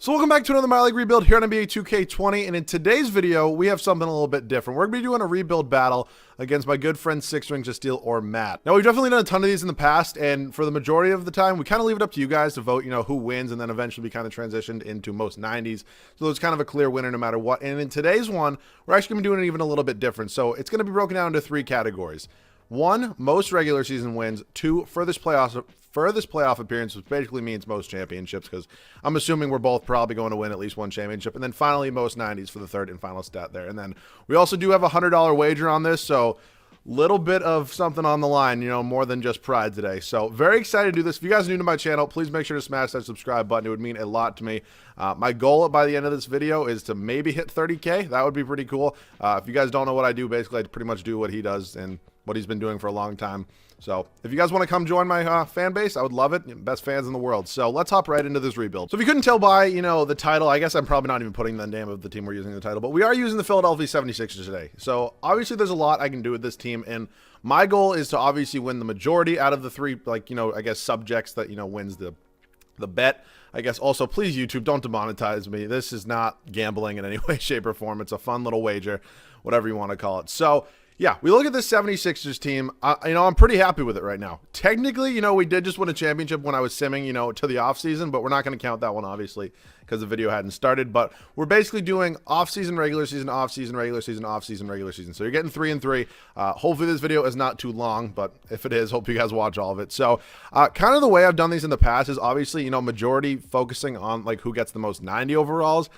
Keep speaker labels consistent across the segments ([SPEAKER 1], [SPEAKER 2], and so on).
[SPEAKER 1] So welcome back to another My League rebuild here on NBA 2K20, and in today's video, we have something a little bit different. We're going to be doing a rebuild battle against my good friend Sixringsofsteel or Matt. Now, we've definitely done a ton of these in the past, and for the majority of the time, we kind of leave it up to you guys to vote, who wins, and then eventually we kind of transitioned into most 90s. So there's kind of a clear winner no matter what. And in today's one, we're actually going to be doing it even a little bit different. So it's going to be broken down into three categories. 1, most regular season wins. 2, furthest playoff appearance, which basically means most championships, because I'm assuming we're both probably going to win at least one championship. And then finally, most 90s for the third and final stat there. And then we also do have a $100 wager on this, so little bit of something on the line, more than just pride today. So very excited to do this. If you guys are new to my channel, please make sure to smash that subscribe button. It would mean a lot to me. My goal by the end of this video is to maybe hit 30K. That would be pretty cool. If you guys don't know what I do, basically I pretty much do what he does and what he's been doing for a long time. So if you guys want to come join my fan base, I would love it. Best fans in the world. So let's hop right into this rebuild. So if you couldn't tell by, the title, I guess I'm probably not even putting the name of the team we're using in the title, but we are using the Philadelphia 76ers today. So obviously there's a lot I can do with this team, and my goal is to obviously win the majority out of the three, I guess subjects that, wins the bet. I guess also, please, YouTube, don't demonetize me. This is not gambling in any way, shape, or form. It's a fun little wager, whatever you want to call it. So yeah, we look at this 76ers team. I'm pretty happy with it right now. Technically, we did just win a championship when I was simming, to the offseason, but we're not going to count that one, obviously, because the video hadn't started. But we're basically doing offseason, regular season, offseason, regular season, offseason, regular season. So you're getting 3 and 3. Hopefully this video is not too long, but if it is, hope you guys watch all of it. So kind of the way I've done these in the past is obviously, majority focusing on like who gets the most 90 overalls.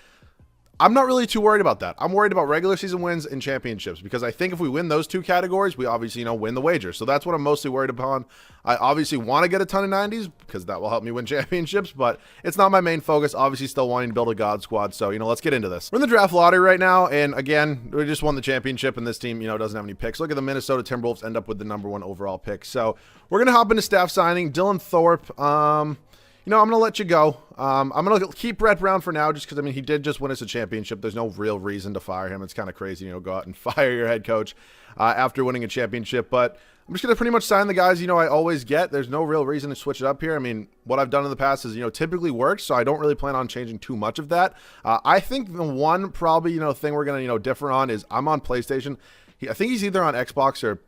[SPEAKER 1] I'm not really too worried about that. I'm worried about regular season wins and championships, because I think if we win those two categories, we obviously, win the wager. So that's what I'm mostly worried upon. I obviously want to get a ton of 90s because that will help me win championships, but it's not my main focus. Obviously still wanting to build a God squad. So, let's get into this. We're in the draft lottery right now. And again, we just won the championship and this team, doesn't have any picks. Look at the Minnesota Timberwolves end up with the #1 overall pick. So we're going to hop into staff signing. Dylan Thorpe, I'm going to let you go. I'm going to keep Brett Brown for now, just because, he did just win us a championship. There's no real reason to fire him. It's kind of crazy, go out and fire your head coach after winning a championship. But I'm just going to pretty much sign the guys, I always get. There's no real reason to switch it up here. What I've done in the past is, typically works, so I don't really plan on changing too much of that. I think the one probably, thing we're going to, differ on is I'm on PlayStation. I think he's either on Xbox or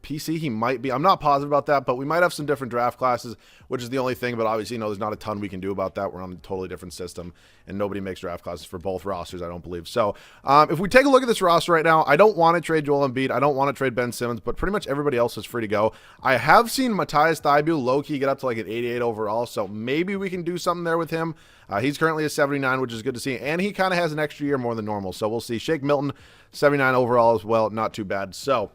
[SPEAKER 1] PC. He might be. I'm not positive about that, but we might have some different draft classes, which is the only thing. But obviously, there's not a ton we can do about that. We're on a totally different system, and nobody makes draft classes for both rosters, I don't believe. So if we take a look at this roster right now, I don't want to trade Joel Embiid. I don't want to trade Ben Simmons, but pretty much everybody else is free to go. I have seen Matthias Thybulle low-key get up to like an 88 overall, so maybe we can do something there with him. He's currently a 79, which is good to see, and he kind of has an extra year more than normal, so we'll see. Shake Milton, 79 overall as well, not too bad. So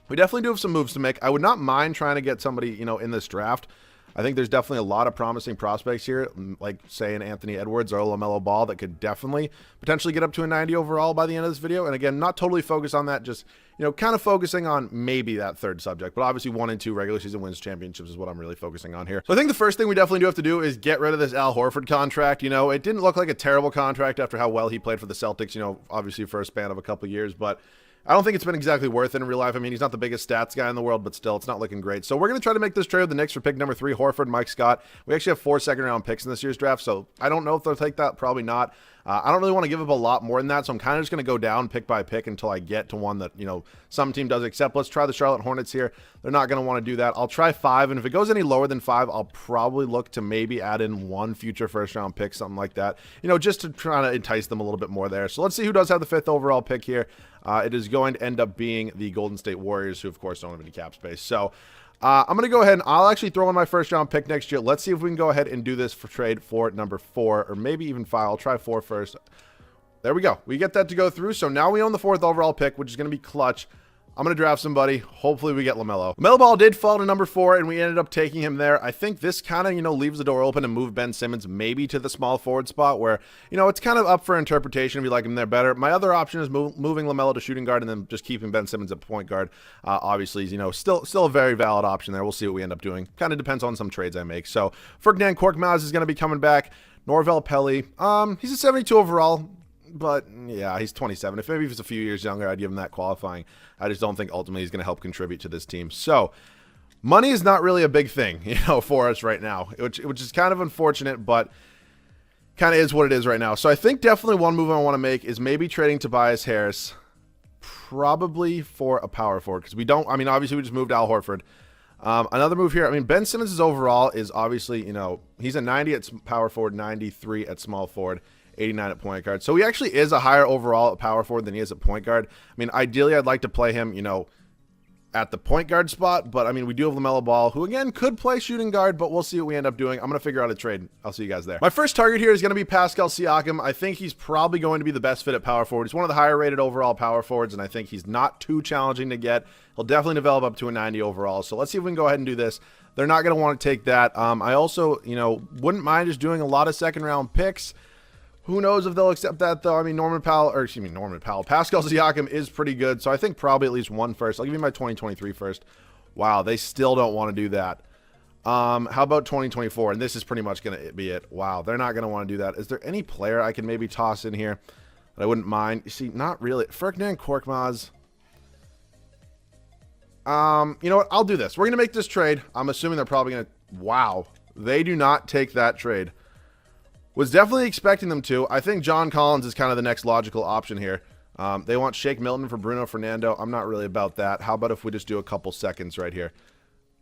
[SPEAKER 1] we definitely do have some moves to make. I would not mind trying to get somebody, in this draft. I think there's definitely a lot of promising prospects here, like saying Anthony Edwards or LaMelo Ball, that could definitely potentially get up to a 90 overall by the end of this video. And again, not totally focused on that, just, kind of focusing on maybe that third subject. But obviously 1 and 2 regular season wins championships is what I'm really focusing on here. So I think the first thing we definitely do have to do is get rid of this Al Horford contract. It didn't look like a terrible contract after how well he played for the Celtics, obviously for a span of a couple years, but I don't think it's been exactly worth it in real life. He's not the biggest stats guy in the world, but still, it's not looking great. So we're going to try to make this trade with the Knicks for pick number 3, Horford, Mike Scott. We actually have 4 second-round picks in this year's draft, so I don't know if they'll take that. Probably not. I don't really want to give up a lot more than that, so I'm kind of just going to go down pick by pick until I get to one that, some team does accept. Let's try the Charlotte Hornets here. They're not going to want to do that. I'll try 5, and if it goes any lower than 5, I'll probably look to maybe add in 1 future first-round pick, something like that, just to try to entice them a little bit more there. So let's see who does have the 5th overall pick here. It is going to end up being the Golden State Warriors, who, of course, don't have any cap space. So I'm going to go ahead and I'll actually throw in my first-round pick next year. Let's see if we can go ahead and do this for trade for number 4, or maybe even 5. I'll try 4 first. There we go. We get that to go through. So now we own the 4th overall pick, which is going to be clutch. I'm going to draft somebody. Hopefully we get LaMelo. LaMelo Ball did fall to number 4, and we ended up taking him there. I think this kind of, leaves the door open to move Ben Simmons maybe to the small forward spot where, it's kind of up for interpretation if you like him there better. My other option is moving LaMelo to shooting guard and then just keeping Ben Simmons at point guard. Obviously, still a very valid option there. We'll see what we end up doing. Kind of depends on some trades I make. So Ferdinand Korkmaz is going to be coming back. Norvel Pelly, he's a 72 overall. But yeah, he's 27. If maybe if he's a few years younger, I'd give him that qualifying. I just don't think ultimately he's going to help contribute to this team. So money is not really a big thing, for us right now, which is kind of unfortunate. But kind of is what it is right now. So I think definitely one move I want to make is maybe trading Tobias Harris, probably for a power forward, because we don't, I mean, obviously we just moved Al Horford. Another move here, I mean, Ben Simmons' overall is obviously, you know, he's a 90 at power forward, 93 at small forward, 89 at point guard. So he actually is a higher overall at power forward than he is at point guard. I mean, ideally, I'd like to play him, you know, at the point guard spot, but I mean, we do have LaMelo Ball, who again could play shooting guard, but we'll see what we end up doing. I'm going to figure out a trade. I'll see you guys there. My first target here is going to be Pascal Siakam. I think he's probably going to be the best fit at power forward. He's one of the higher rated overall power forwards, and I think he's not too challenging to get. He'll definitely develop up to a 90 overall. So let's see if we can go ahead and do this. They're not going to want to take that. I also, you know, wouldn't mind just doing a lot of second round picks. Who knows if they'll accept that, though? I mean, Pascal Siakam is pretty good, so I think probably at least one first. I'll give you my 2023 first. Wow, they still don't want to do that. How about 2024? And this is pretty much going to be it. Wow, they're not going to want to do that. Is there any player I can maybe toss in here that I wouldn't mind? You see, not really. Ferdinand Korkmaz. You know what? I'll do this. We're going to make this trade. I'm assuming they're probably going to... Wow, they do not take that trade. Was definitely expecting them to. I think John Collins is kind of the next logical option here. They want Shake Milton for Bruno Fernando. I'm not really about that. How about if we just do a couple seconds right here?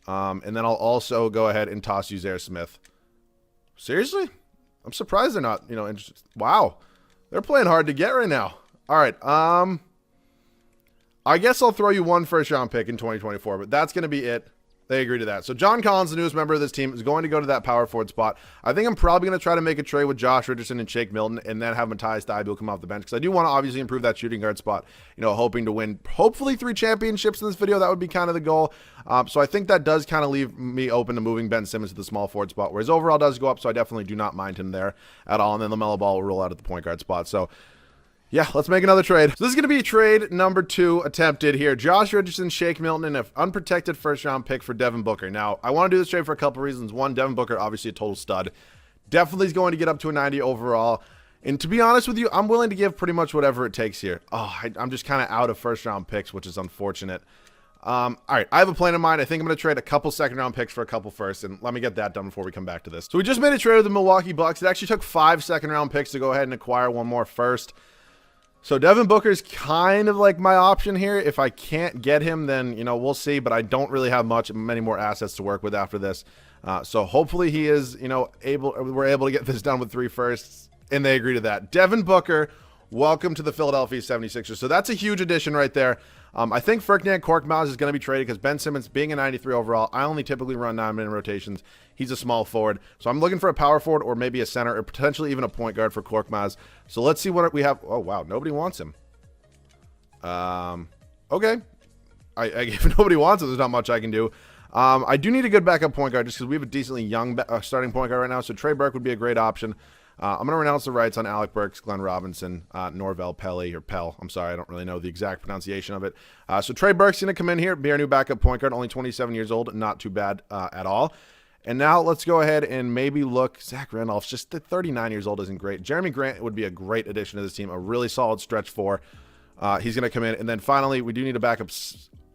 [SPEAKER 1] And then I'll also go ahead and toss you Zaire Smith. Seriously? I'm surprised they're not, you know, interested. Wow. They're playing hard to get right now. All right. I guess I'll throw you one first round pick in 2024, but that's going to be it. They agree to that. So John Collins, the newest member of this team, is going to go to that power forward spot. I think I'm probably going to try to make a trade with Josh Richardson and Shake Milton and then have Matthias Thybulle come off the bench because I do want to obviously improve that shooting guard spot, you know, hoping to win hopefully 3 championships in this video. That would be kind of the goal. So I think that does kind of leave me open to moving Ben Simmons to the small forward spot where his overall does go up, so I definitely do not mind him there at all. And then LaMelo Ball will roll out at the point guard spot. So yeah, let's make another trade. So this is going to be trade number 2 attempted here. Josh Richardson, Shake Milton, and an unprotected first-round pick for Devin Booker. Now, I want to do this trade for a couple reasons. One, Devin Booker, obviously a total stud. Definitely is going to get up to a 90 overall. And to be honest with you, I'm willing to give pretty much whatever it takes here. Oh, I'm just kind of out of first-round picks, which is unfortunate. All right, I have a plan in mind. I think I'm going to trade a couple second-round picks for a couple first, and let me get that done before we come back to this. So we just made a trade with the Milwaukee Bucks. It actually took 5 second-round picks to go ahead and acquire one more first. So Devin Booker's kind of like my option here. If I can't get him, then, you know, we'll see. But I don't really have many more assets to work with after this. So hopefully he is, you know, we're able to get this done with 3 firsts. And they agree to that. Devin Booker, welcome to the Philadelphia 76ers. So that's a huge addition right there. I think Ferdinand Korkmaz is going to be traded because Ben Simmons being a 93 overall, I only typically run 9-minute rotations. He's a small forward. So I'm looking for a power forward or maybe a center or potentially even a point guard for Korkmaz. So let's see what we have. Oh, wow. Nobody wants him. Okay. If nobody wants him, there's not much I can do. I do need a good backup point guard just because we have a decently young starting point guard right now. So Trey Burke would be a great option. I'm going to renounce the rights on Alec Burks, Glenn Robinson, Norvell Pelly, or Pell. I'm sorry, I don't really know the exact pronunciation of it. So Trey Burks going to come in here, be our new backup point guard, only 27 years old, not too bad at all. And now let's go ahead and maybe look. Zach Randolph's just 39 years old isn't great. Jeremy Grant would be a great addition to this team, a really solid stretch 4. He's going to come in. And then finally, we do need a backup.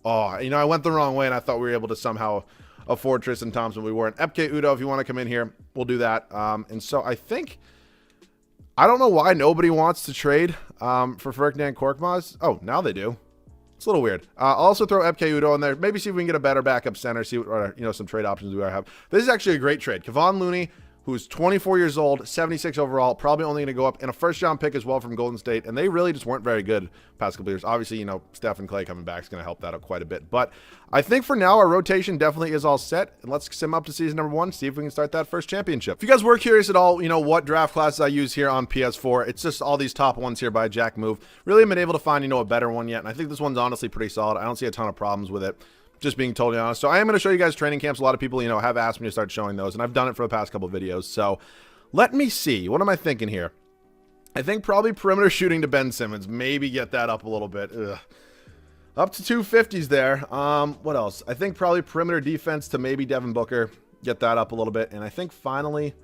[SPEAKER 1] Oh, you know, I went the wrong way, and I thought we were able to somehow afford Tristan Thompson. We weren't. Epke Udoh, if you want to come in here, we'll do that. And so I think... I don't know why nobody wants to trade for Ferdinand Korkmaz. Oh, now they do. It's a little weird. I'll also throw Epke Udoh in there. Maybe see if we can get a better backup center. See what, you know, some trade options we have. This is actually a great trade. Kevon Looney, who's 24 years old, 76 overall, probably only going to go up in a first-round pick as well from Golden State, and they really just weren't very good past couple years. Obviously, you know, Steph and Clay coming back is going to help that out quite a bit. But I think for now, our rotation definitely is all set, and let's sim up to season number 1, see if we can start that first championship. If you guys were curious at all, you know, what draft classes I use here on PS4, it's just all these top ones here by Jack Move. Really haven't been able to find, you know, a better one yet, and I think this one's honestly pretty solid. I don't see a ton of problems with it. Just being totally honest. So I am going to show you guys training camps. A lot of people, you know, have asked me to start showing those, and I've done it for the past couple videos. So let me see. What am I thinking here? I think probably perimeter shooting to Ben Simmons. Maybe get that up a little bit. Ugh. Up to 250s there. What else? I think probably perimeter defense to maybe Devin Booker. Get that up a little bit. And I think finally,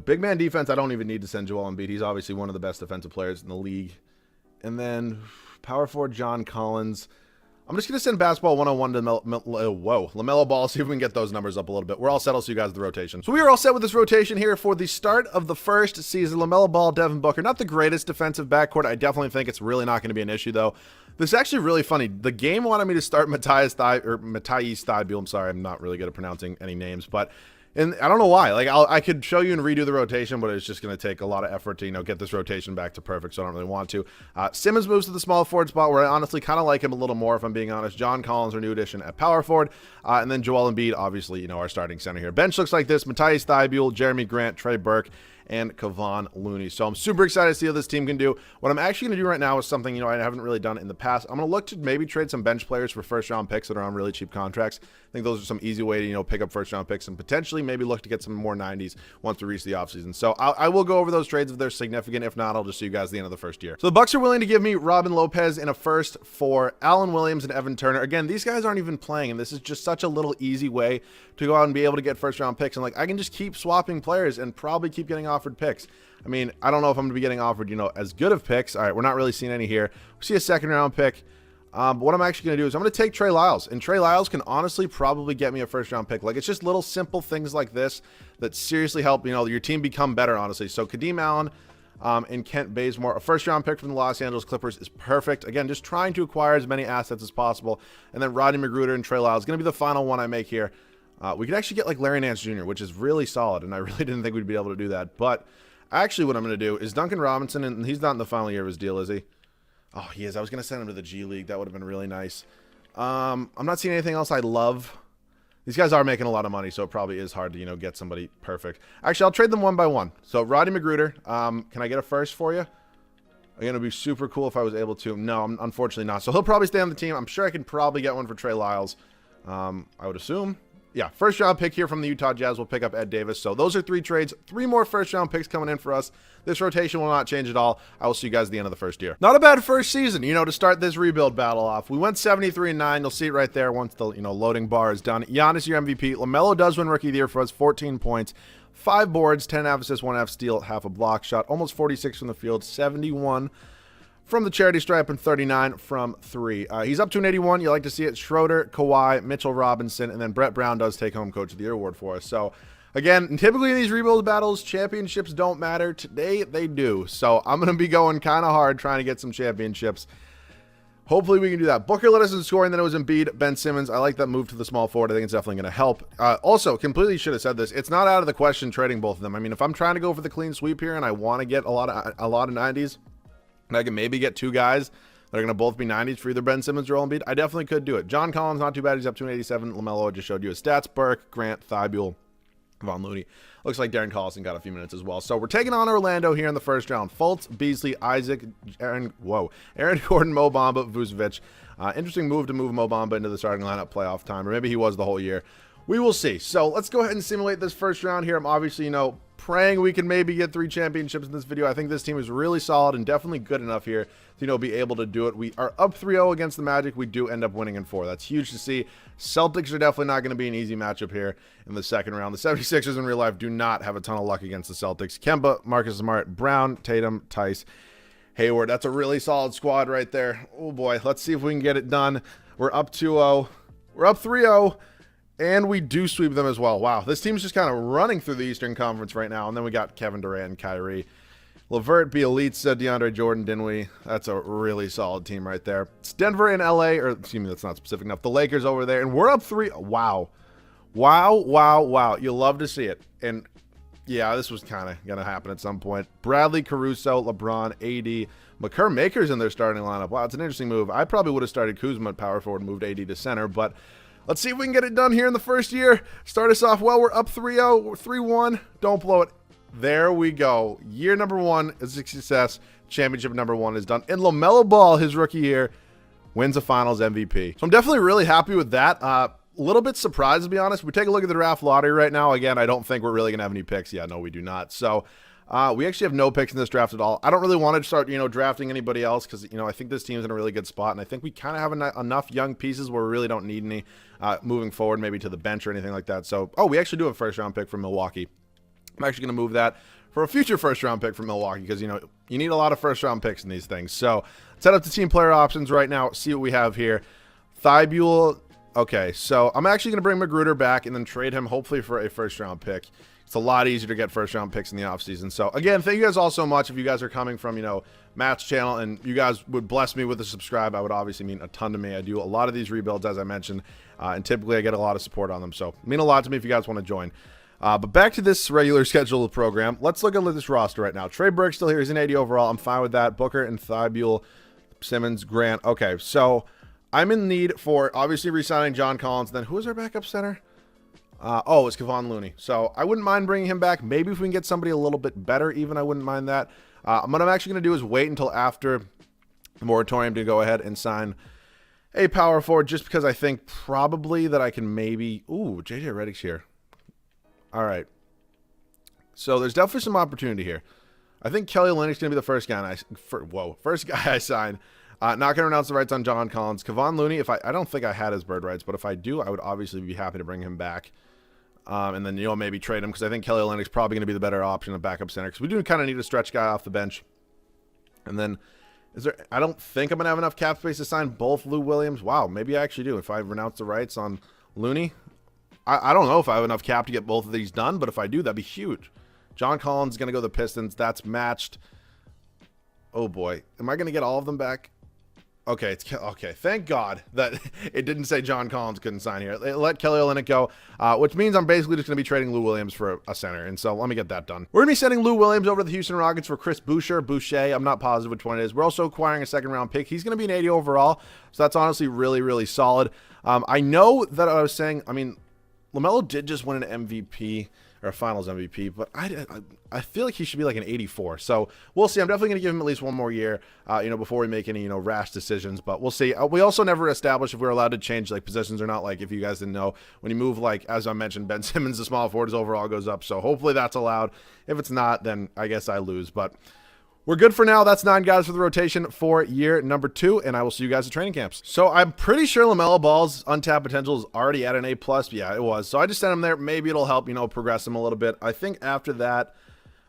[SPEAKER 1] big man defense, I don't even need to send Joel Embiid. He's obviously one of the best defensive players in the league. And then power forward John Collins. I'm just going to send Basketball 101 to LaMelo Ball, see if we can get those numbers up a little bit. We're all set. I'll see you guys with the rotation. So we are all set with this rotation here for the start of the first season. LaMelo Ball, Devin Booker, not the greatest defensive backcourt. I definitely think it's really not going to be an issue, though. This is actually really funny. The game wanted me to start Matthijs Thybulle. I'm sorry, I'm not really good at pronouncing any names, but... And I don't know why. Like, I could show you and redo the rotation, but it's just going to take a lot of effort to, get this rotation back to perfect, so I don't really want to. Simmons moves to the small forward spot, where I honestly kind of like him a little more, if I'm being honest. John Collins, our new addition at power forward. And then Joel Embiid, obviously, our starting center here. Bench looks like this. Matthijs Thybulle, Jeremy Grant, Trey Burke, and Kevon Looney. So I'm super excited to see how this team can do. What I'm actually going to do right now is something, I haven't really done in the past. I'm going to look to maybe trade some bench players for first-round picks that are on really cheap contracts. I think those are some easy way to, pick up first-round picks and potentially maybe look to get some more 90s once we reach the offseason. So I will go over those trades if they're significant. If not, I'll just see you guys at the end of the first year. So the Bucks are willing to give me Robin Lopez in a first for Allen Williams and Evan Turner. Again, these guys aren't even playing, and this is just such a little easy way to go out and be able to get first-round picks. And, I can just keep swapping players and probably keep getting offered picks. I mean, I don't know if I'm going to be getting offered, as good of picks. All right, we're not really seeing any here. We see a second-round pick. But what I'm actually going to do is I'm going to take Trey Lyles. And Trey Lyles can honestly probably get me a first-round pick. It's just little simple things like this that seriously help, your team become better, honestly. So Kadeem Allen and Kent Bazemore, a first-round pick from the Los Angeles Clippers is perfect. Again, just trying to acquire as many assets as possible. And then Rodney Magruder and Trey Lyles is going to be the final one I make here. We could actually get, Larry Nance Jr., which is really solid. And I really didn't think we'd be able to do that. But... actually, what I'm going to do is Duncan Robinson, and he's not in the final year of his deal, is he? Oh, he is. I was going to send him to the G League. That would have been really nice. I'm not seeing anything else I love. These guys are making a lot of money, so it probably is hard to, get somebody perfect. Actually, I'll trade them one by one. So, Roddy Magruder, can I get a first for you? Again, it would be super cool if I was able to. No, unfortunately not. So, he'll probably stay on the team. I'm sure I can probably get one for Trey Lyles. I would assume. Yeah, first round pick here from the Utah Jazz. We'll pick up Ed Davis. So those are 3 trades. 3 more first round picks coming in for us. This rotation will not change at all. I will see you guys at the end of the first year. Not a bad first season, to start this rebuild battle off. We went 73-9. You'll see it right there once the, loading bar is done. Giannis, your MVP. LaMelo does win Rookie of the Year for us. 14 points, 5 boards, 10.5 assists, 1.5 steal, half a block shot. Almost 46 from the field, 71 from the charity stripe, and 39 from 3. He's up to an 81. You like to see it. Schroeder, Kawhi, Mitchell Robinson, and then Brett Brown does take home Coach of the Year award for us. So, again, typically in these rebuild battles, championships don't matter. Today, they do. So, I'm going to be going kind of hard trying to get some championships. Hopefully, we can do that. Booker led us in scoring. Then it was Embiid, Ben Simmons. I like that move to the small forward. I think it's definitely going to help. Also, completely should have said this. It's not out of the question trading both of them. I mean, if I'm trying to go for the clean sweep here and I want to get a lot of 90s, and I can maybe get 2 guys that are going to both be 90s for either Ben Simmons or Joel Embiid, I definitely could do it. John Collins, not too bad. He's up to an 87. LaMelo, I just showed you his stats. Burke, Grant, Thybulle, Kevon Looney. Looks like Darren Collison got a few minutes as well. So we're taking on Orlando here in the first round. Fultz, Beasley, Isaac, Aaron Gordon, Mo Bamba, Vucevic. Interesting move to move Mo Bamba into the starting lineup playoff time, or maybe he was the whole year. We will see. So let's go ahead and simulate this first round here. I'm obviously, praying we can maybe get 3 championships in this video. I think this team is really solid and definitely good enough here to, be able to do it. We are up 3-0 against the Magic. We do end up winning in 4. That's huge to see. Celtics are definitely not going to be an easy matchup here in the second round. The 76ers in real life do not have a ton of luck against the Celtics. Kemba, Marcus Smart, Brown, Tatum, Tice, Hayward. That's a really solid squad right there. Oh boy, let's see if we can get it done. We're up 2-0. We're up 3-0. And we do sweep them as well. Wow, this team's just kind of running through the Eastern Conference right now. And then we got Kevin Durant and Kyrie. LeVert, Bielitsa, DeAndre Jordan, Dinwiddie. That's a really solid team right there. It's Denver and LA, or excuse me, that's not specific enough. The Lakers over there. And we're up 3. Wow. Wow. You love to see it. And yeah, this was kind of going to happen at some point. Bradley, Caruso, LeBron, AD. McCurr Maker's in their starting lineup. Wow, it's an interesting move. I probably would have started Kuzma at power forward and moved AD to center, but let's see if we can get it done here in the first year. Start us off well. We're up 3-0, 3-1. Don't blow it. There we go. Year number 1 is a success. Championship number 1 is done. And LaMelo Ball, his rookie year, wins a Finals MVP. So I'm definitely really happy with that. A little bit surprised, to be honest. We take a look at the draft lottery right now. Again, I don't think we're really going to have any picks. Yeah, no, we do not. So we actually have no picks in this draft at all. I don't really want to start, drafting anybody else because, I think this team's in a really good spot. And I think we kind of have enough young pieces where we really don't need any moving forward, maybe to the bench or anything like that. So, we actually do have a first-round pick from Milwaukee. I'm actually going to move that for a future first-round pick from Milwaukee because, you need a lot of first-round picks in these things. So, set up the team player options right now. See what we have here. Thibault. Okay, so I'm actually going to bring Magruder back and then trade him hopefully for a first-round pick. It's a lot easier to get first-round picks in the offseason. So, again, thank you guys all so much. If you guys are coming from, Matt's channel and you guys would bless me with a subscribe, I would obviously mean a ton to me. I do a lot of these rebuilds, as I mentioned, and typically I get a lot of support on them. So, it mean a lot to me if you guys want to join. But back to this regular scheduled program. Let's look at this roster right now. Trey Burke's still here. He's an 80 overall. I'm fine with that. Booker and Thibault, Simmons, Grant. Okay, so I'm in need for obviously re-signing John Collins. Then who is our backup center? Oh, it's Kevon Looney. So I wouldn't mind bringing him back. Maybe if we can get somebody a little bit better, even I wouldn't mind that. What I'm actually going to do is wait until after the moratorium to go ahead and sign a power forward, just because I think probably that I can maybe. Ooh, JJ Redick's here. All right. So there's definitely some opportunity here. I think Kelly Olynyk's going to be the first guy. First guy I sign. Not going to renounce the rights on John Collins. Kevon Looney, I don't think I had his bird rights, but if I do, I would obviously be happy to bring him back. And then, maybe trade him because I think Kelly Olynyk's probably going to be the better option at backup center because we do kind of need a stretch guy off the bench. And then, I don't think I'm going to have enough cap space to sign both Lou Williams. Wow, maybe I actually do. If I renounce the rights on Looney, I don't know if I have enough cap to get both of these done, but if I do, that'd be huge. John Collins is going to go to the Pistons. That's matched. Oh, boy. Am I going to get all of them back? Okay, okay. Thank God that it didn't say John Collins couldn't sign here. Let Kelly Olynyk go, which means I'm basically just going to be trading Lou Williams for a center. And so let me get that done. We're going to be sending Lou Williams over to the Houston Rockets for Chris Boucher. I'm not positive which one it is. We're also acquiring a second-round pick. He's going to be an 80 overall, so that's honestly really, really solid. I know that I was saying, LaMelo did just win an MVP or a Finals MVP, but I feel like he should be like an 84. So we'll see. I'm definitely going to give him at least one more year, before we make any, rash decisions. But we'll see. We also never established if we're allowed to change like positions or not. Like if you guys didn't know, when you move, like as I mentioned, Ben Simmons, the small forward, his overall goes up. So hopefully that's allowed. If it's not, then I guess I lose. But we're good for now. That's 9 guys for the rotation for year number 2, and I will see you guys at training camps. So I'm pretty sure LaMelo Ball's untapped potential is already at an A+. Yeah, it was. So I just sent him there. Maybe it'll help, progress him a little bit. I think after that,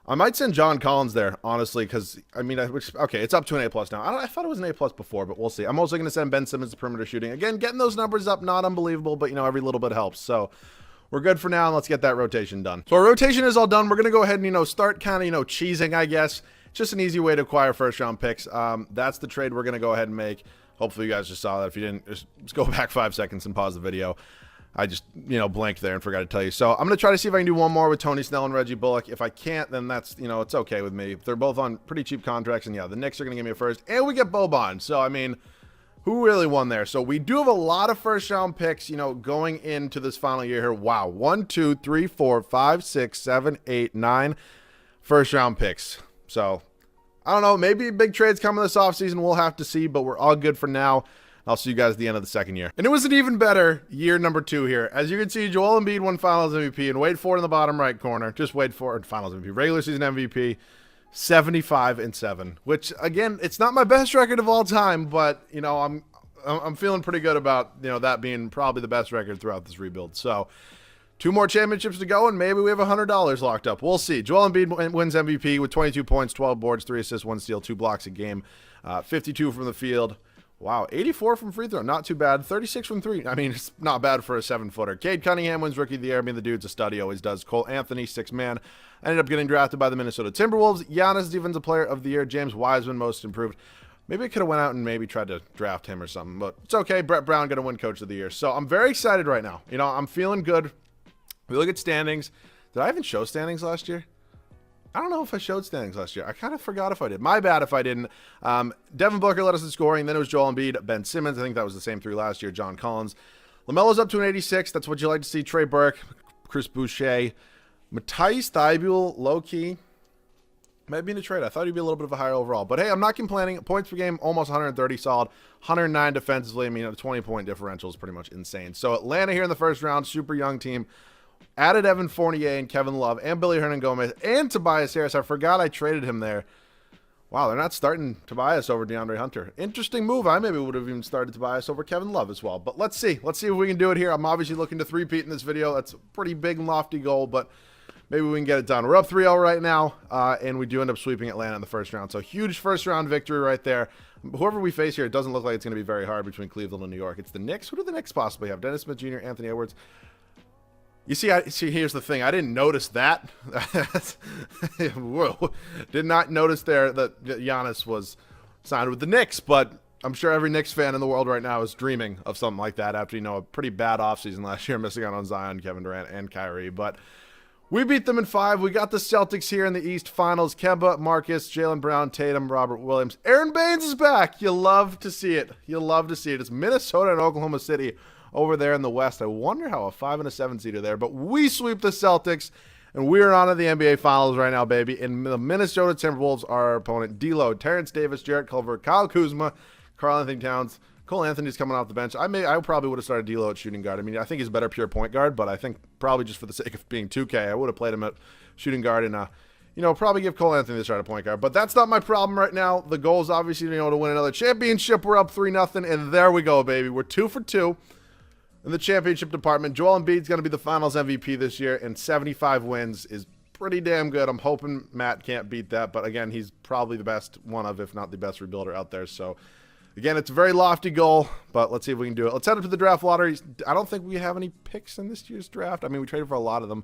[SPEAKER 1] I might send John Collins there, honestly, because, okay, it's up to an A+ now. I thought it was an A+ before, but we'll see. I'm also going to send Ben Simmons to perimeter shooting. Again, getting those numbers up, not unbelievable, but, every little bit helps. So we're good for now, and let's get that rotation done. So our rotation is all done. We're going to go ahead and, start kind of, cheesing, I guess. Just an easy way to acquire first-round picks. That's the trade we're going to go ahead and make. Hopefully you guys just saw that. If you didn't, just go back 5 seconds and pause the video. I just, blanked there and forgot to tell you. So I'm going to try to see if I can do one more with Tony Snell and Reggie Bullock. If I can't, then that's, it's okay with me. They're both on pretty cheap contracts, and yeah, the Knicks are going to give me a first. And we get Boban. So, who really won there? So we do have a lot of first-round picks, going into this final year here. Wow. 1, 2, 3, 4, 5, 6, 7, 8, 9 first-round picks. So, I don't know. Maybe big trades coming this offseason. We'll have to see, but we're all good for now. I'll see you guys at the end of the second year. And it was an even better year number 2 here. As you can see, Joel Embiid won Finals MVP, and wait for it in the bottom right corner. Just wait for it. Finals MVP. Regular season MVP. 75-7, which, again, it's not my best record of all time, but, I'm feeling pretty good about, that being probably the best record throughout this rebuild. So 2 more championships to go, and maybe we have $100 locked up. We'll see. Joel Embiid wins MVP with 22 points, 12 boards, 3 assists, 1 steal, 2 blocks a game, 52 from the field. Wow, 84 from free throw. Not too bad. 36 from 3. It's not bad for a 7-footer. Cade Cunningham wins Rookie of the Year. The dude's a stud. He always does. Cole Anthony, 6th man. Ended up getting drafted by the Minnesota Timberwolves. Giannis, Defensive Player of the Year. James Wiseman, Most Improved. Maybe I could have went out and maybe tried to draft him or something, but it's okay. Brett Brown going to win Coach of the Year. So I'm very excited right now. I'm feeling good. We look at standings. Did I even show standings last year? I don't know if I showed standings last year. I kind of forgot if I did. My bad if I didn't. Devin Booker led us in scoring. Then it was Joel Embiid, Ben Simmons. I think that was the same 3 last year. John Collins. LaMelo's up to an 86. That's what you like to see. Trey Burke, Chris Boucher. Matisse Thybulle, low-key. Might be in a trade. I thought he'd be a little bit of a higher overall. But, hey, I'm not complaining. Points per game, almost 130 solid. 109 defensively. A 20-point differential is pretty much insane. So Atlanta here in the first round. Super young team. Added Evan Fournier and Kevin Love and Billy Hernangomez and Tobias Harris. I forgot I traded him there. Wow, they're not starting Tobias over DeAndre Hunter. Interesting move. I maybe would have even started Tobias over Kevin Love as well. But let's see. Let's see if we can do it here. I'm obviously looking to 3-peat in this video. That's a pretty big and lofty goal, but maybe we can get it done. We're up 3-0 right now, and we do end up sweeping Atlanta in the first round. So huge first round victory right there. Whoever we face here, it doesn't look like it's going to be very hard between Cleveland and New York. It's the Knicks. Who do the Knicks possibly have? Dennis Smith Jr., Anthony Edwards. You see, here's the thing. I didn't notice that. Whoa. Did not notice there that Giannis was signed with the Knicks, but I'm sure every Knicks fan in the world right now is dreaming of something like that after, a pretty bad offseason last year, missing out on Zion, Kevin Durant, and Kyrie. But we beat them in 5. We got the Celtics here in the East Finals. Kemba, Marcus, Jaylen Brown, Tatum, Robert Williams. Aaron Baines is back. You love to see it. You love to see it. It's Minnesota and Oklahoma City over there in the West. I wonder how a 5 and a 7 seed are there, but we sweep the Celtics, and we're on to the NBA Finals right now, baby. And the Minnesota Timberwolves are our opponent. D'Lo, Terrence Davis, Jarrett Culver, Kyle Kuzma, Karl Anthony Towns. Cole Anthony's coming off the bench. I probably would have started D'Lo at shooting guard. I mean, I think he's a better pure point guard, but I think probably just for the sake of being 2K, I would have played him at shooting guard and probably give Cole Anthony the start at point guard. But that's not my problem right now. The goal is obviously to win another championship. We're up 3-0, and there we go, baby. We're 2 for 2. In the championship department, Joel Embiid's going to be the Finals MVP this year, and 75 wins is pretty damn good. I'm hoping Matt can't beat that, but again, he's probably the best one of, if not the best rebuilder out there. So, again, it's a very lofty goal, but let's see if we can do it. Let's head up to the draft lottery. I don't think we have any picks in this year's draft. I mean, we traded for a lot of them.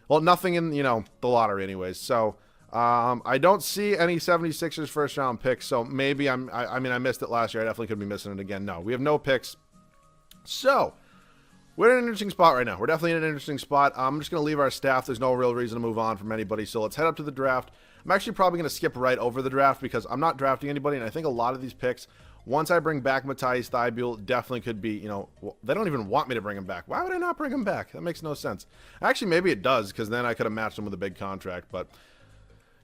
[SPEAKER 1] Well, nothing in, the lottery anyways. So, I don't see any 76ers first-round picks, so maybe I missed it last year. I definitely could be missing it again. No, we have no picks. So, we're in an interesting spot right now. We're definitely in an interesting spot. I'm just going to leave our staff. There's no real reason to move on from anybody. So let's head up to the draft. I'm actually probably going to skip right over the draft because I'm not drafting anybody. And I think a lot of these picks, once I bring back Matisse Thybulle, definitely could be, they don't even want me to bring him back. Why would I not bring him back? That makes no sense. Actually, maybe it does because then I could have matched him with a big contract. But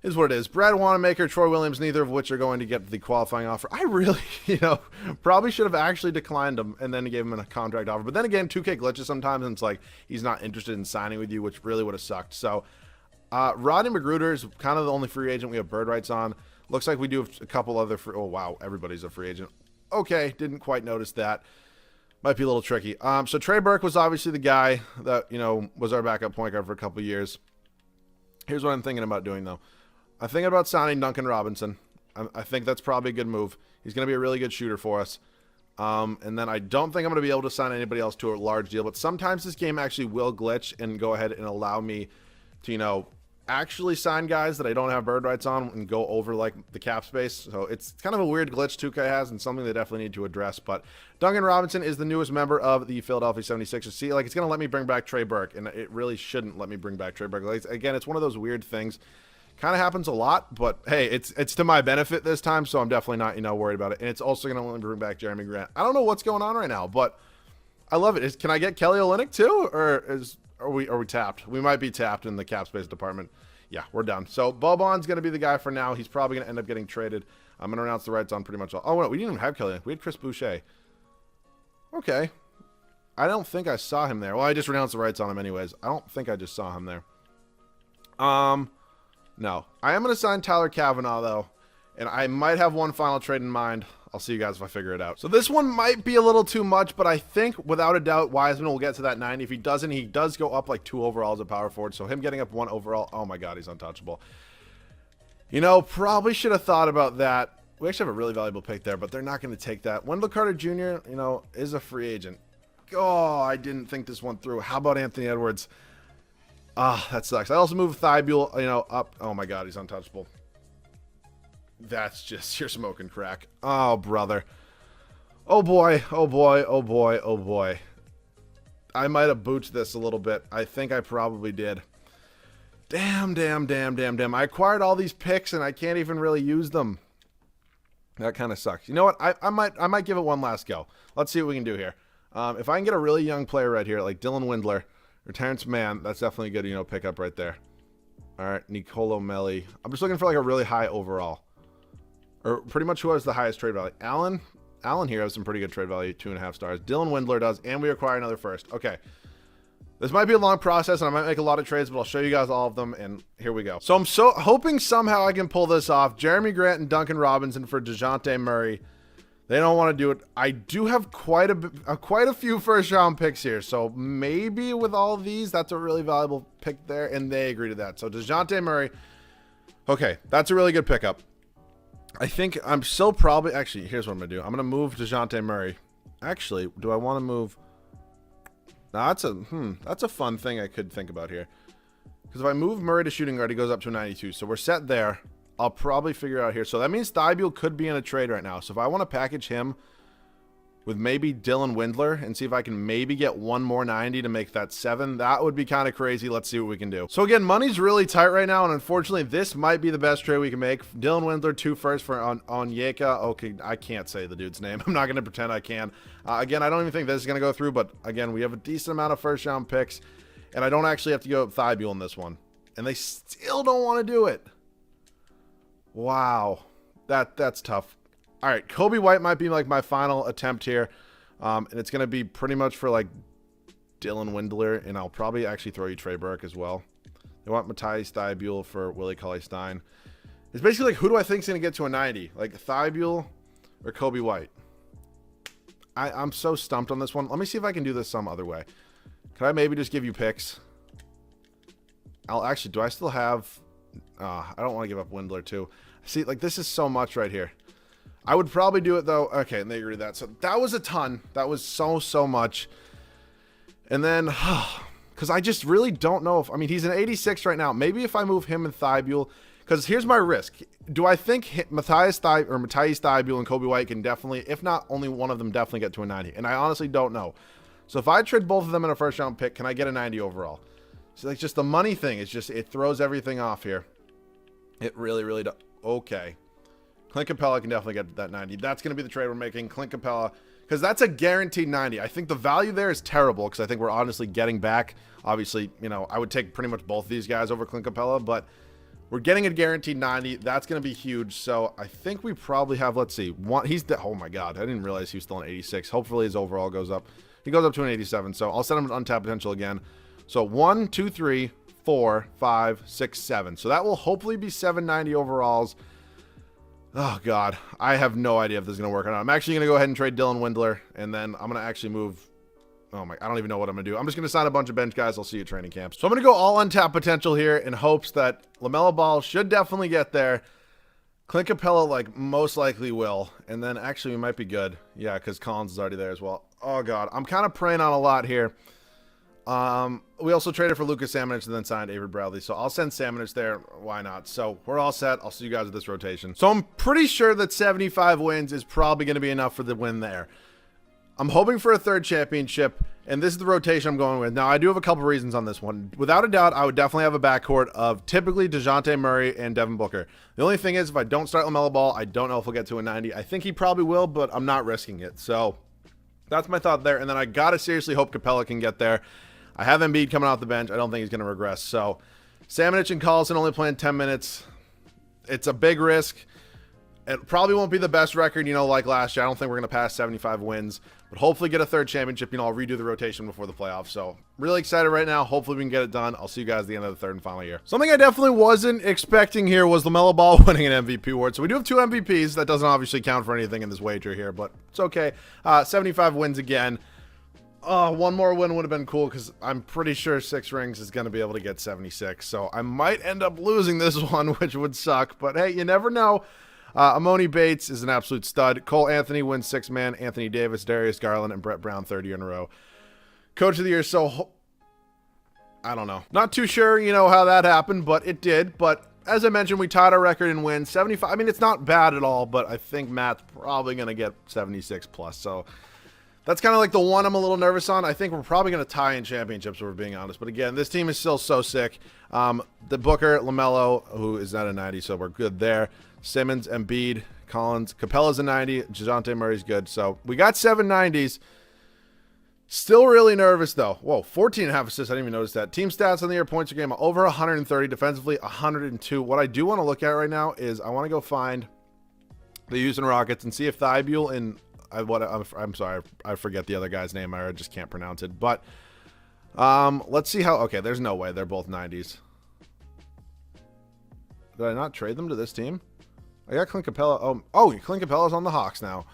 [SPEAKER 1] is what it is. Brad Wanamaker, Troy Williams, neither of which are going to get the qualifying offer. I really, probably should have actually declined him and then gave him a contract offer. But then again, 2K glitches sometimes, and it's like he's not interested in signing with you, which really would have sucked. So, Rodney Magruder is kind of the only free agent we have bird rights on. Looks like we do have a couple other oh, wow, everybody's a free agent. Okay, didn't quite notice that. Might be a little tricky. So Trey Burke was obviously the guy that, was our backup point guard for a couple of years. Here's what I'm thinking about doing, though. I'm thinking about signing Duncan Robinson. I think that's probably a good move. He's going to be a really good shooter for us. And then I don't think I'm going to be able to sign anybody else to a large deal. But sometimes this game actually will glitch and go ahead and allow me to, actually sign guys that I don't have bird rights on and go over, like, the cap space. So it's kind of a weird glitch 2K has and something they definitely need to address. But Duncan Robinson is the newest member of the Philadelphia 76ers. See, like, it's going to let me bring back Trey Burke. And it really shouldn't let me bring back Trey Burke. Like, again, it's one of those weird things. Kind of happens a lot, but hey, it's to my benefit this time, so I'm definitely not worried about it. And it's also going to let me bring back Jeremy Grant. I don't know what's going on right now, but I love it. Can I get Kelly Olynyk too, or are we tapped? We might be tapped in the cap space department. Yeah, we're done. So Boban's going to be the guy for now. He's probably going to end up getting traded. I'm going to announce the rights on pretty much all. Oh no, we didn't even have Kelly Olynyk. We had Chris Boucher. Okay, I don't think I saw him there. Well, I just renounced the rights on him anyways. I don't think I just saw him there. No. I am going to sign Tyler Kavanaugh, though, and I might have one final trade in mind. I'll see you guys if I figure it out. So this one might be a little too much, but I think, without a doubt, Wiseman will get to that 90. If he doesn't, he does go up like 2 overall as a power forward, so him getting up 1 overall, oh my god, he's untouchable. Probably should have thought about that. We actually have a really valuable pick there, but they're not going to take that. Wendell Carter Jr., is a free agent. Oh, I didn't think this one through. How about Anthony Edwards? Ah, that sucks. I also moved Thybulle, up. Oh my god, he's untouchable. That's just, you're smoking crack. Oh, brother. Oh boy, oh boy, oh boy, oh boy. I might have booched this a little bit. I think I probably did. Damn. I acquired all these picks and I can't even really use them. That kind of sucks. You know what? I might give it one last go. Let's see what we can do here. If I can get a really young player right here, like Dylan Windler or Terrence Mann, that's definitely a good, pickup right there. All right, Nicolo Melli. I'm just looking for like a really high overall. Or pretty much who has the highest trade value. Allen here has some pretty good trade value, 2.5 stars. Dylan Windler does, and we acquire another first. Okay. This might be a long process, and I might make a lot of trades, but I'll show you guys all of them, and here we go. So I'm hoping somehow I can pull this off. Jeremy Grant and Duncan Robinson for DeJounte Murray. They don't want to do it. I do have quite a few first round picks here. So maybe with all of these, that's a really valuable pick there. And they agree to that. So DeJounte Murray. Okay, that's a really good pickup. I think I'm still probably, actually, here's what I'm going to do. I'm going to move DeJounte Murray. Actually, do I want to move? Now, that's a fun thing I could think about here. Because if I move Murray to shooting guard, he goes up to a 92. So we're set there. I'll probably figure it out here. So that means Thibault could be in a trade right now. So if I want to package him with maybe Dylan Windler and see if I can maybe get one more 90 to make that 7, that would be kind of crazy. Let's see what we can do. So again, money's really tight right now, and unfortunately, this might be the best trade we can make. Dylan Windler, 2 firsts for on Yeka. Okay, I can't say the dude's name. I'm not going to pretend I can. Again, I don't even think this is going to go through, but again, we have a decent amount of first round picks, and I don't actually have to go with Thibault in this one. And they still don't want to do it. Wow, that's tough. All right, Kobe White might be like my final attempt here, and it's going to be pretty much for like Dylan Windler, and I'll probably actually throw you Trey Burke as well. They want Matthijs Thybulle for Willie Cauley-Stein. It's basically like, who do I think is going to get to a 90? Like Thybulle or Kobe White? I'm so stumped on this one. Let me see if I can do this some other way. Could I maybe just give you picks? I'll actually, do I still have... I don't want to give up Windler too. See, like this is so much right here. I would probably do it though. Okay, and they agree with that. So that was a ton. That was so much. And then, because I just really don't know if, I mean, he's an 86 right now. Maybe if I move him and Thybulle, because here's my risk. Do I think Matthijs Thybulle and Kobe White can definitely, if not only one of them, definitely get to a 90? And I honestly don't know. So if I trade both of them in a first round pick, can I get a 90 overall? So like just the money thing is just, it throws everything off here. It really does. Okay. Clint Capella can definitely get that 90. That's going to be the trade we're making. Clint Capella, because that's a guaranteed 90. I think the value there is terrible because I think we're honestly getting back. Obviously, you know, I would take pretty much both of these guys over Clint Capella, but we're getting a guaranteed 90. That's going to be huge. So I think we probably have, let's see, one. Oh my God. I didn't realize he was still an 86. Hopefully his overall goes up. He goes up to an 87. So I'll send him an untapped potential again. So 1, 2, 3, 4, 5, 6, 7. So that will hopefully be 790 overalls. Oh, God. I have no idea if this is going to work or not. I'm actually going to go ahead and trade Dylan Windler, and then I'm going to actually move... Oh, my... I don't even know what I'm going to do. I'm just going to sign a bunch of bench guys. I'll see you at training camps. So I'm going to go all untapped potential here in hopes that LaMelo Ball should definitely get there. Clint Capella, like, most likely will. And then, actually, we might be good. Yeah, because Collins is already there as well. Oh, God. I'm kind of praying on a lot here. We also traded for Lucas Samanic and then signed Avery Bradley. So I'll send Samanic there. Why not? So we're all set. I'll see you guys with this rotation. So I'm pretty sure that 75 wins is probably going to be enough for the win there. I'm hoping for a 3rd championship, and this is the rotation I'm going with. Now, I do have a couple reasons on this one. Without a doubt, I would definitely have a backcourt of typically DeJounte Murray and Devin Booker. The only thing is, if I don't start LaMelo Ball, I don't know if he'll get to a 90. I think he probably will, but I'm not risking it. So that's my thought there. And then I got to seriously hope Capella can get there. I have Embiid coming off the bench. I don't think he's going to regress. So Samanic and Collison only playing 10 minutes. It's a big risk. It probably won't be the best record, you know, like last year. I don't think we're going to pass 75 wins, but hopefully get a 3rd championship. You know, I'll redo the rotation before the playoffs. So really excited right now. Hopefully we can get it done. I'll see you guys at the end of the 3rd and final year. Something I definitely wasn't expecting here was LaMelo Ball winning an MVP award. So we do have 2 MVPs. That doesn't obviously count for anything in this wager here, but it's okay. 75 wins again. One more win would have been cool because I'm pretty sure Six Rings is going to be able to get 76. So I might end up losing this one, which would suck. But hey, you never know. Amoni Bates is an absolute stud. Cole Anthony wins 6-man. Anthony Davis, Darius Garland, and Brett Brown 3rd year in a row. Coach of the year. So I don't know. Not too sure, you know, how that happened, but it did. But as I mentioned, we tied our record in wins. 75. I mean, it's not bad at all, but I think Matt's probably going to get 76 plus. So that's kind of like the one I'm a little nervous on. I think we're probably going to tie in championships, if we're being honest. But again, this team is still so sick. The Booker, LaMelo, who is not a 90, so we're good there. Simmons, Embiid, Collins, Capella's a 90. DeJounte Murray's good. So we got 7 90s. Still really nervous, though. Whoa, 14.5 assists. I didn't even notice that. Team stats on the year, points per game, over 130. Defensively, 102. What I do want to look at right now is I want to go find the Houston Rockets and see if Thybulle and I'm sorry, I forget the other guy's name. I just can't pronounce it. But let's see how. Okay, there's no way they're both 90s. Did I not trade them to this team? I got Clint Capella. Oh, Clint Capella's on the Hawks now.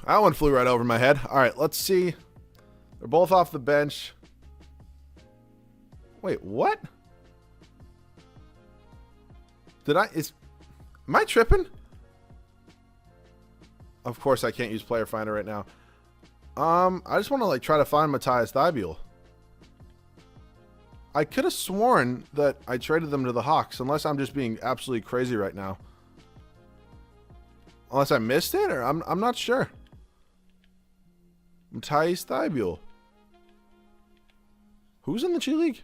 [SPEAKER 1] That one flew right over my head. All right, let's see. They're both off the bench. Wait, what? Am I tripping? Of course I can't use Player Finder right now. I just want to like try to find Matthias Thybulle. I could have sworn that I traded them to the Hawks, unless I'm just being absolutely crazy right now. Unless I missed it, or I'm not sure. Matthias Thybulle. Who's in the G League?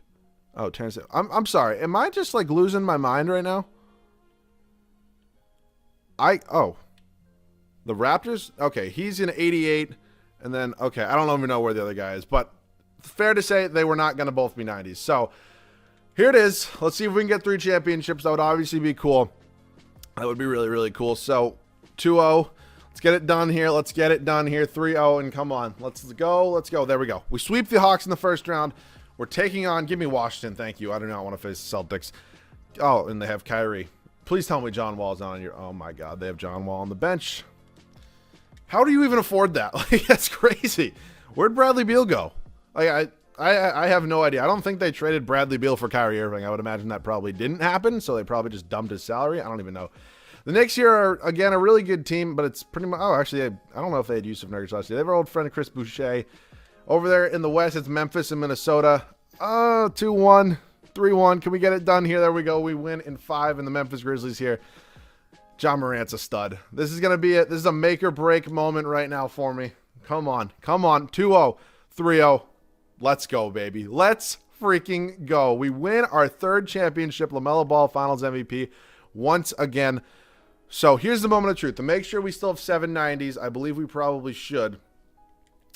[SPEAKER 1] Oh, Terrence. I'm sorry. Am I just like losing my mind right now? Oh. The Raptors? Okay, he's in 88. And then, okay, I don't even know where the other guy is. But fair to say they were not going to both be 90s. So here it is. Let's see if we can get 3 championships. That would obviously be cool. That would be really, really cool. So 2-0. Let's get it done here. Let's get it done here. 3-0. And come on. Let's go. Let's go. There we go. We sweep the Hawks in the first round. We're taking on, give me Washington, thank you. I do not want to face the Celtics. Oh, and they have Kyrie. Please tell me John Wall's not on your, oh my God, they have John Wall on the bench. How do you even afford that? Like, that's crazy. Where'd Bradley Beal go? Like, I have no idea. I don't think they traded Bradley Beal for Kyrie Irving. I would imagine that probably didn't happen, so they probably just dumped his salary. I don't even know. The Knicks here are, again, a really good team, but it's pretty much, oh, actually, I don't know if they had Yusuf Nurkic last year. They have our old friend Chris Boucher. Over there in the West, it's Memphis and Minnesota. 2-1, 3-1. Can we get it done here? There we go. We win in 5 in the Memphis Grizzlies here. John Morant's a stud. This is going to be it. This is a make or break moment right now for me. Come on. Come on. 2-0, 3-0. Let's go, baby. Let's freaking go. We win our 3rd championship, LaMelo Ball Finals MVP once again. So here's the moment of truth. To make sure we still have 790s, I believe we probably should.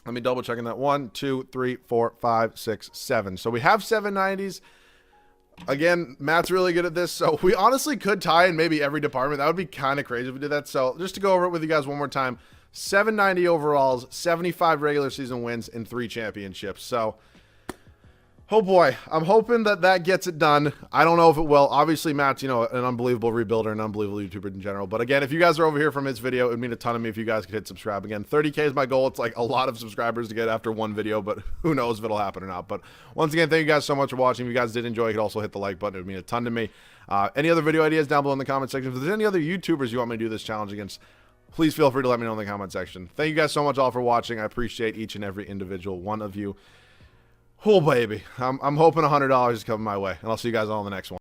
[SPEAKER 1] Let me double check on that. 1, 2, 3, 4, 5, 6, 7. So we have 790s. Again, Matt's really good at this. So we honestly could tie in maybe every department. That would be kind of crazy if we did that. So just to go over it with you guys one more time. 790 overalls, 75 regular season wins, and 3 championships. So, oh boy, I'm hoping that that gets it done. I don't know if it will. Obviously, Matt's, you know, an unbelievable rebuilder, an unbelievable YouTuber in general. But again, if you guys are over here from his video, it would mean a ton of me if you guys could hit subscribe. Again, 30K is my goal. It's like a lot of subscribers to get after one video, but who knows if it'll happen or not. But once again, thank you guys so much for watching. If you guys did enjoy, you could also hit the like button. It would mean a ton to me. Any other video ideas down below in the comment section. If there's any other YouTubers you want me to do this challenge against, please feel free to let me know in the comment section. Thank you guys so much all for watching. I appreciate each and every individual one of you. Oh, baby. I'm hoping $100 is coming my way. And I'll see you guys all in the next one.